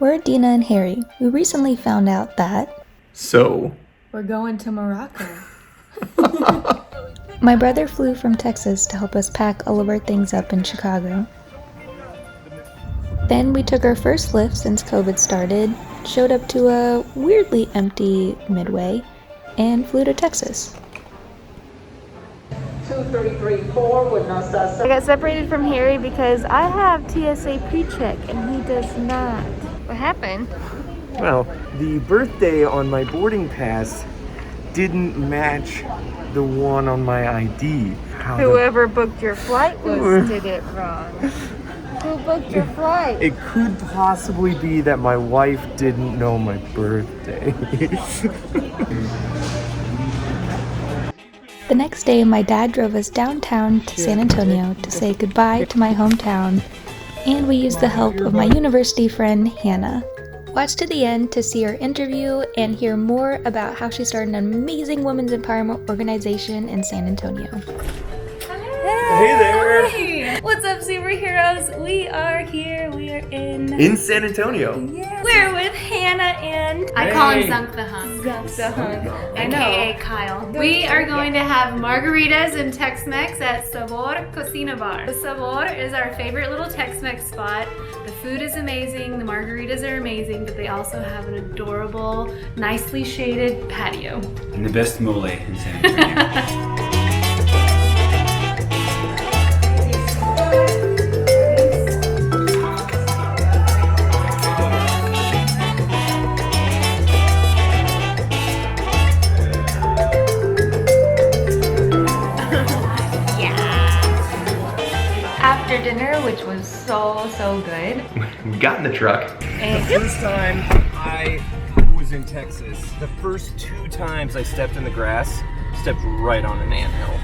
We're Dina and Harry. We recently found out that... So? We're going to Morocco. My brother flew from Texas to help us pack all of our things up in Chicago. Then we took our first lift since COVID started, showed up to a weirdly empty Midway, and flew to Texas. 2334 with no suspect. I got separated from Harry because I have TSA pre-check and he does not. What happened? Well, the birthday on my boarding pass didn't match the one on my ID. Whoever booked your flight did it wrong. Who booked your flight? It could possibly be that my wife didn't know my birthday. The next day, my dad drove us downtown to San Antonio to say goodbye to my hometown, and we used the help of my university friend, Hannah. Watch to the end to see her interview and hear more about how she started an amazing women's empowerment organization in San Antonio. Hey there! Hey. What's up, superheroes? We are here. We are In San Antonio. Yes. We're with Hannah and... I call him Zunk the Hunk. Zunk the Hunk. I know. AKA Kyle. We are going to have margaritas and Tex-Mex at Sabor Cocina Bar. The Sabor is our favorite little Tex-Mex spot. The food is amazing, the margaritas are amazing, but they also have an adorable, nicely shaded patio. And the best mole in San Antonio. After dinner, which was so good. We got in the truck. And The first time I was in Texas, the first 2 times I stepped in the grass, stepped right on an anthill.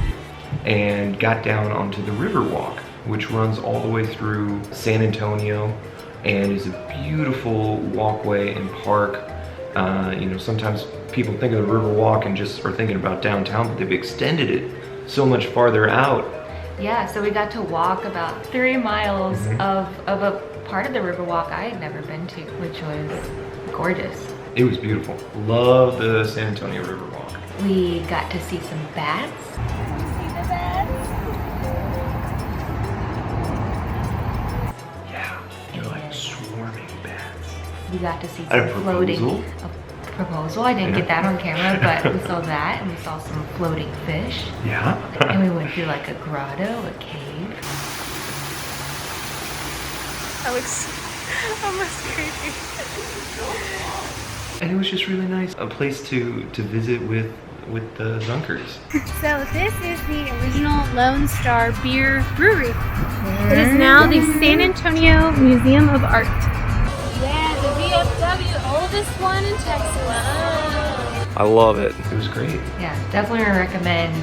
And got down onto the riverwalk, which runs all the way through San Antonio and is a beautiful walkway and park. Sometimes people think of the riverwalk and just are thinking about downtown, but they've extended it so much farther out. yeah, so we got to walk about 3 miles of a part of the Riverwalk I had never been to, which was gorgeous. It was beautiful. Love the San Antonio Riverwalk. We got to see some bats. Yeah, they're like swarming bats. We got to see A some floating. proposal? A proposal. I didn't get that on camera, but we saw that, and we saw some floating fish. Yeah. And we went through like a grotto, a cave. That looks almost creepy. And it was just really nice. A place to visit with the Zunkers. So this is the original Lone Star Beer Brewery. It is now the San Antonio Museum of Art. Yeah, the VFW, oldest one in Texas. Wow. I love it. It was great. Yeah, definitely recommend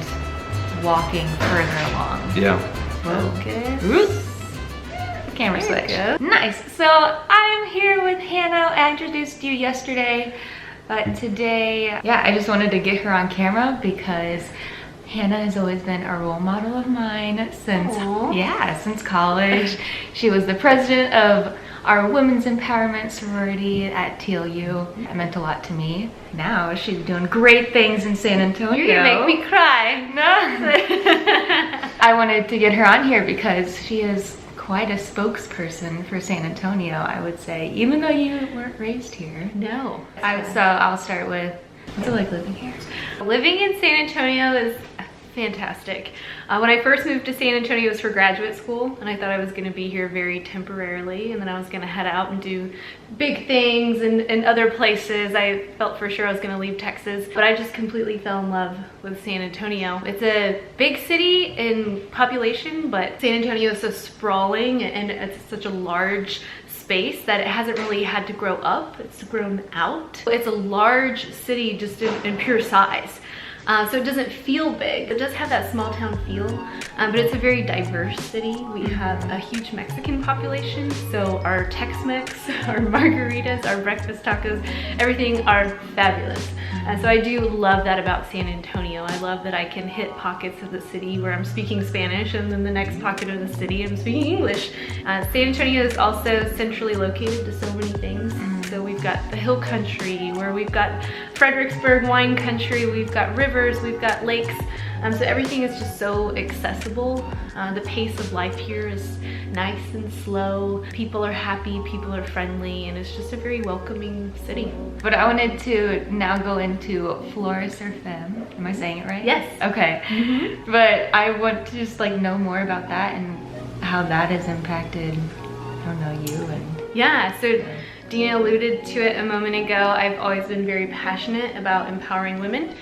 walking further along. Yeah. Focus. Camera switch. Nice. So I'm here with Hannah. I introduced you yesterday, but today, I just wanted to get her on camera because Hannah has always been a role model of mine since college. She was the president of our women's empowerment sorority at TLU. It meant a lot to me. Now she's doing great things in San Antonio. You're gonna make me cry. No. I wanted to get her on here because she is quite a spokesperson for San Antonio, I would say, even though you weren't raised here. No. So I'll start with, what's it like living here? Living in San Antonio is fantastic. When I first moved to San Antonio, it was for graduate school, and I thought I was going to be here very temporarily, and then I was going to head out and do big things and other places. I felt for sure I was going to leave Texas, but I just completely fell in love with San Antonio. It's a big city in population, but San Antonio is so sprawling, and it's such a large space that it hasn't really had to grow up. It's grown out. It's a large city just in pure size. So it doesn't feel big. It does have that small town feel, but it's a very diverse city. We have a huge Mexican population, so our Tex-Mex, our margaritas, our breakfast tacos, everything are fabulous. So I do love that about San Antonio. I love that I can hit pockets of the city where I'm speaking Spanish, and then the next pocket of the city I'm speaking English. San Antonio is also centrally located to so many things. So we've got the hill country, where we've got Fredericksburg wine country, we've got rivers, we've got lakes. So everything is just so accessible. The pace of life here is nice and slow. People are happy, people are friendly, and it's just a very welcoming city. But I wanted to now go into Florecer Femme. Am I saying it right? Yes. Okay. But I want to just like know more about that and how that has impacted, I don't know, you and... Yeah, so Dina alluded to it a moment ago. I've always been very passionate about empowering women,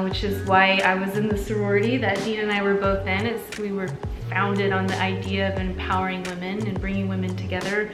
which is why I was in the sorority that Dina and I were both in. We were founded on the idea of empowering women and bringing women together.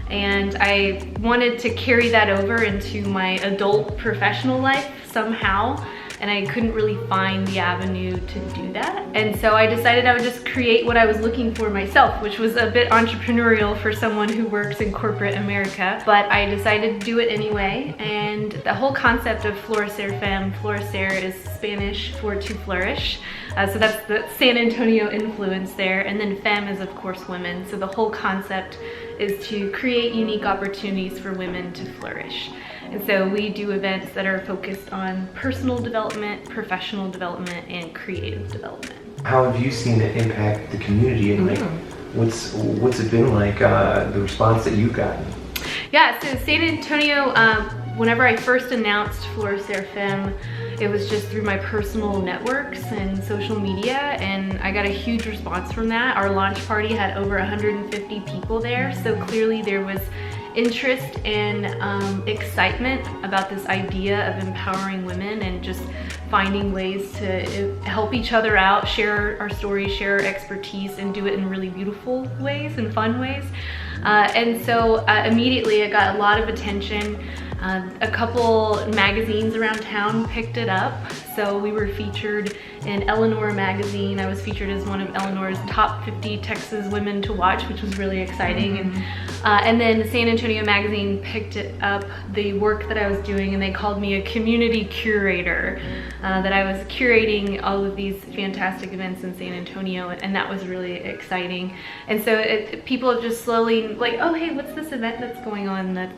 And I wanted to carry that over into my adult professional life somehow. And I couldn't really find the avenue to do that. And so I decided I would just create what I was looking for myself, which was a bit entrepreneurial for someone who works in corporate America. But I decided to do it anyway. And the whole concept of Florecer Femme, Florecer is Spanish for to flourish. So that's the San Antonio influence there. And then femme is of course women. So the whole concept is to create unique opportunities for women to flourish. And so we do events that are focused on personal development, professional development, and creative development. How have you seen it impact the community, and like, what's it been like, the response that you've gotten? Yeah, so San Antonio, whenever I first announced Florecer Femme, it was just through my personal networks and social media, and I got a huge response from that. Our launch party had over 150 people there, so clearly there was interest and excitement about this idea of empowering women and just finding ways to help each other out, share our stories, share our expertise, and do it in really beautiful ways and fun ways. And so immediately it got a lot of attention. A couple magazines around town picked it up. So we were featured in Eleanor magazine. I was featured as one of Eleanor's top 50 Texas women to watch, which was really exciting. And then San Antonio magazine picked it up, the work that I was doing, and they called me a community curator, that I was curating all of these fantastic events in San Antonio, and that was really exciting. And so people have just slowly like, oh hey, what's this event that's going on that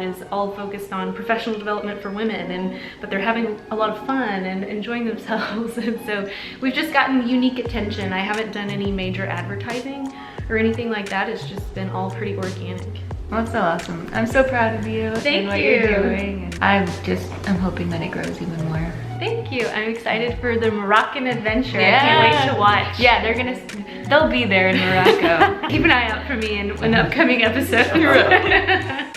is all focused on professional development for women, but they're having a lot of fun and enjoying themselves. And so we've just gotten unique attention. I haven't done any major advertising or anything like that. It's just been all pretty organic. Well, that's so awesome. I'm so proud of you and what you're doing. And I'm hoping that it grows even more. Thank you. I'm excited for the Moroccan adventure. I can't wait to watch. Yeah, they'll be there in Morocco. Keep an eye out for me in an upcoming episode.